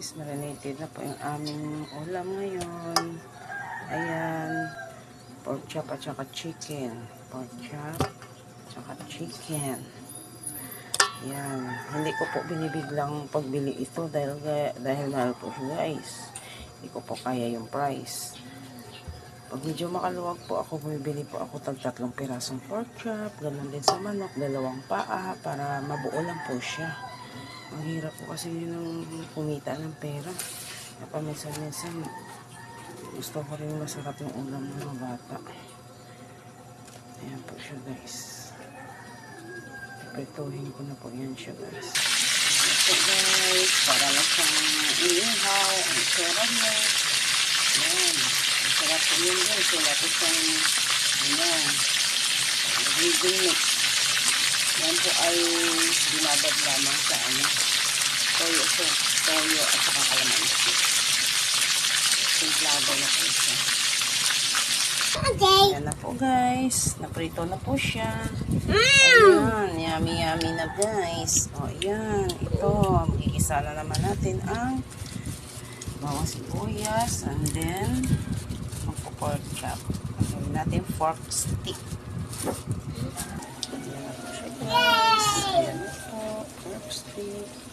guys, marinated na po yung aming ulam ngayon. Ayan, pork chop at saka chicken. Pork chop at saka chicken. Ayan, hindi ko po binibiglang pagbili ito dahil mahal po guys. Hindi ko po kaya yung price. Pag medyo makaluwag po ako, bumibili po ako tag 3 pirasong pork chop. Ganun din sa manok, 2 paa para mabuo lang po siya. Ang hirap po kasi yun kumita ng pera. Paminsan-minsan gusto ko rin masarap ng ulam ng mga bata. Ayan po siya guys. Prituhin ko na po yan siya guys. Ito guys, para na siyang inihaw. Ang sarap niya. Ayan. Ang sarap po yun guys. Wala po siyang breathing mix. Yan po ay binabad lamang sa toyo at saka kalamansi. Simplado na po siya. Okay. Yan na po guys. Naprito na po siya. Ayan. Yummy na guys. O ayan. Ito. Magigisa na naman natin ang bawang sibuyas. And then magpo-pork chop. Gawin natin fork stick. Ayan na po siya guys. Ayan na po. Pork stick.